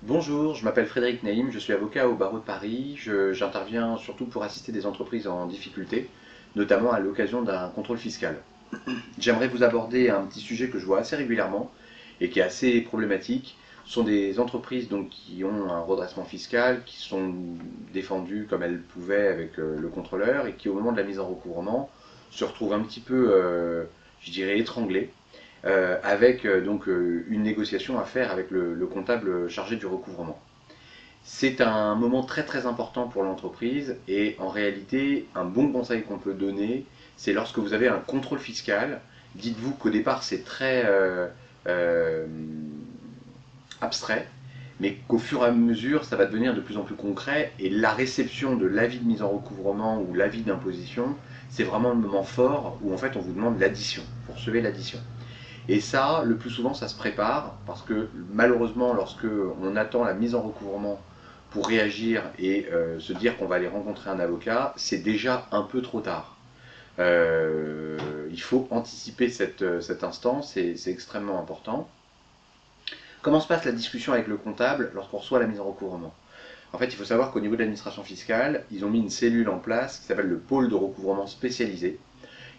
Bonjour, je m'appelle Frédéric Naïm, je suis avocat au barreau de Paris. J'interviens surtout pour assister des entreprises en difficulté, notamment à l'occasion d'un contrôle fiscal. J'aimerais vous aborder un petit sujet que je vois assez régulièrement et qui est assez problématique. Ce sont des entreprises donc, qui ont un redressement fiscal, qui sont défendues comme elles pouvaient avec le contrôleur et qui, au moment de la mise en recouvrement, se retrouvent un petit peu, je dirais, étranglées avec une négociation à faire avec le comptable chargé du recouvrement. C'est un moment très très important pour l'entreprise et en réalité, un bon conseil qu'on peut donner, c'est lorsque vous avez un contrôle fiscal, dites-vous qu'au départ c'est très euh, abstrait, mais qu'au fur et à mesure ça va devenir de plus en plus concret et la réception de l'avis de mise en recouvrement ou l'avis d'imposition, c'est vraiment le moment fort où en fait on vous demande l'addition, vous recevez l'addition. Et ça, le plus souvent, ça se prépare parce que malheureusement, lorsque on attend la mise en recouvrement pour réagir et se dire qu'on va aller rencontrer un avocat, c'est déjà un peu trop tard. Il faut anticiper cet instant, c'est extrêmement important. Comment se passe la discussion avec le comptable lorsqu'on reçoit la mise en recouvrement? En fait, il faut savoir qu'au niveau de l'administration fiscale, ils ont mis une cellule en place qui s'appelle le pôle de recouvrement spécialisé,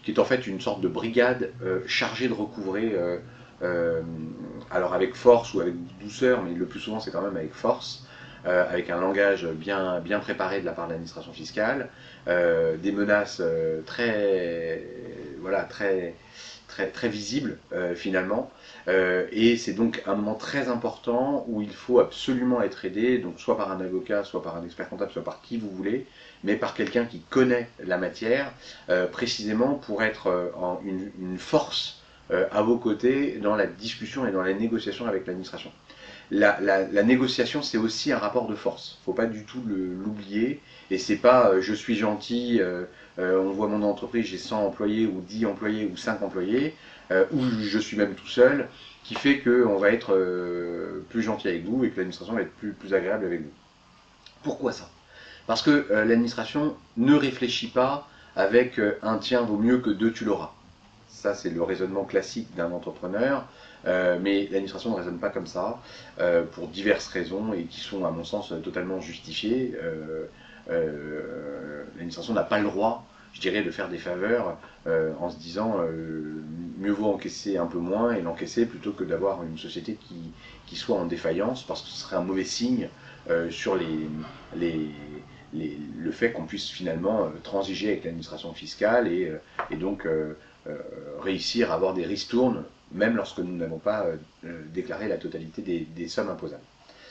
qui est en fait une sorte de brigade chargée de recouvrer, euh, alors avec force ou avec douceur, mais le plus souvent c'est quand même avec force, avec un langage bien préparé de la part de l'administration fiscale, des menaces très visibles finalement. Et c'est donc un moment très important où il faut absolument être aidé, donc soit par un avocat, soit par un expert comptable, soit par qui vous voulez, mais par quelqu'un qui connaît la matière, précisément pour être une force à vos côtés dans la discussion et dans la négociation avec l'administration. La négociation, c'est aussi un rapport de force. Il ne faut pas du tout l'oublier. Et c'est pas je suis gentil, on voit mon entreprise, j'ai 100 employés ou 10 employés ou 5 employés, ou je suis même tout seul, qui fait qu'on va être plus gentil avec vous et que l'administration va être plus agréable avec vous. Pourquoi ça? Parce que l'administration ne réfléchit pas avec un tiens vaut mieux que deux tu l'auras. Ça, c'est le raisonnement classique d'un entrepreneur, mais l'administration ne raisonne pas comme ça, pour diverses raisons et qui sont, à mon sens, totalement justifiées. L'administration n'a pas le droit, je dirais, de faire des faveurs en se disant mieux vaut encaisser un peu moins et l'encaisser plutôt que d'avoir une société qui soit en défaillance, parce que ce serait un mauvais signe sur les, le fait qu'on puisse finalement transiger avec l'administration fiscale et donc réussir à avoir des ristournes, même lorsque nous n'avons pas déclaré la totalité des sommes imposables.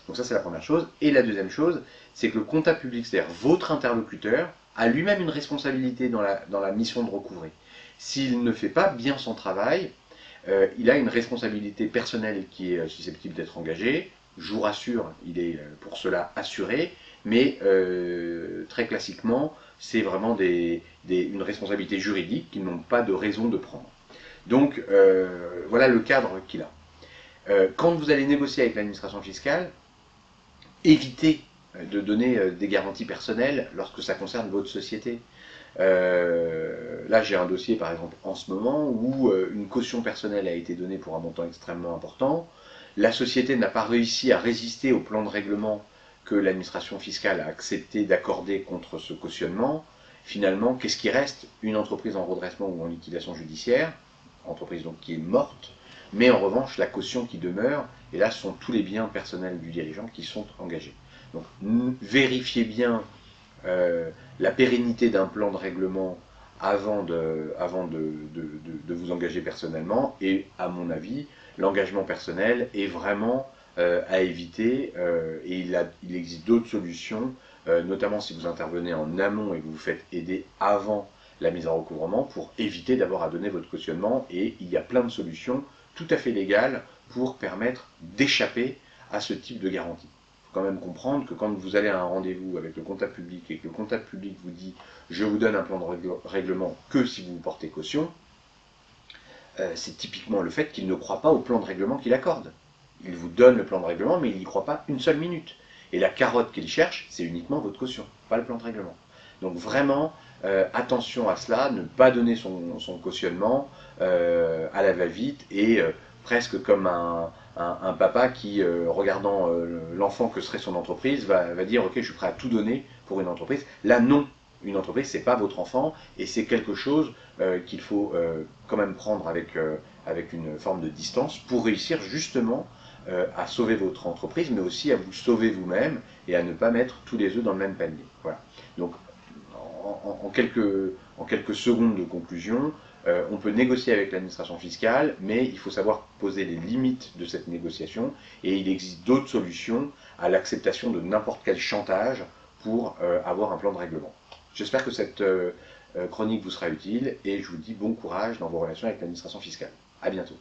Donc ça, c'est la première chose. Et la deuxième chose, c'est que le comptable public, c'est-à-dire votre interlocuteur, a lui-même une responsabilité dans la mission de recouvrer. S'il ne fait pas bien son travail, il a une responsabilité personnelle qui est susceptible d'être engagée. Je vous rassure, il est pour cela assuré, mais très classiquement, c'est vraiment une responsabilité juridique qu'ils n'ont pas de raison de prendre. Donc voilà le cadre qu'il a. Quand vous allez négocier avec l'administration fiscale, évitez de donner des garanties personnelles lorsque ça concerne votre société. Là, j'ai un dossier, par exemple, en ce moment, où une caution personnelle a été donnée pour un montant extrêmement important. La société n'a pas réussi à résister au plan de règlement que l'administration fiscale a accepté d'accorder contre ce cautionnement. Finalement, qu'est-ce qui reste? Une entreprise en redressement ou en liquidation judiciaire, entreprise donc qui est morte, mais en revanche, la caution qui demeure, et là, ce sont tous les biens personnels du dirigeant qui sont engagés. Donc, vérifiez bien la pérennité d'un plan de règlement avant de vous engager personnellement. Et à mon avis, l'engagement personnel est vraiment à éviter et il existe d'autres solutions, notamment si vous intervenez en amont et que vous vous faites aider avant la mise en recouvrement pour éviter d'avoir à donner votre cautionnement. Et il y a plein de solutions tout à fait légales pour permettre d'échapper à ce type de garantie. Quand même comprendre que quand vous allez à un rendez-vous avec le comptable public et que le comptable public vous dit je vous donne un plan de règlement que si vous portez caution, c'est typiquement le fait qu'il ne croit pas au plan de règlement qu'il accorde. Il vous donne le plan de règlement, mais il n'y croit pas une seule minute. Et la carotte qu'il cherche, c'est uniquement votre caution, pas le plan de règlement. Donc vraiment, attention à cela, ne pas donner son cautionnement à la va-vite et presque comme un papa qui, regardant l'enfant que serait son entreprise, va dire ok, je suis prêt à tout donner pour une entreprise. Là, non. Une entreprise, c'est pas votre enfant et c'est quelque chose qu'il faut quand même prendre avec une forme de distance pour réussir justement à sauver votre entreprise, mais aussi à vous sauver vous-même et à ne pas mettre tous les œufs dans le même panier. Voilà. Donc, en quelques secondes de conclusion, on peut négocier avec l'administration fiscale, mais il faut savoir poser les limites de cette négociation et il existe d'autres solutions à l'acceptation de n'importe quel chantage pour avoir un plan de règlement. J'espère que cette chronique vous sera utile et je vous dis bon courage dans vos relations avec l'administration fiscale. À bientôt.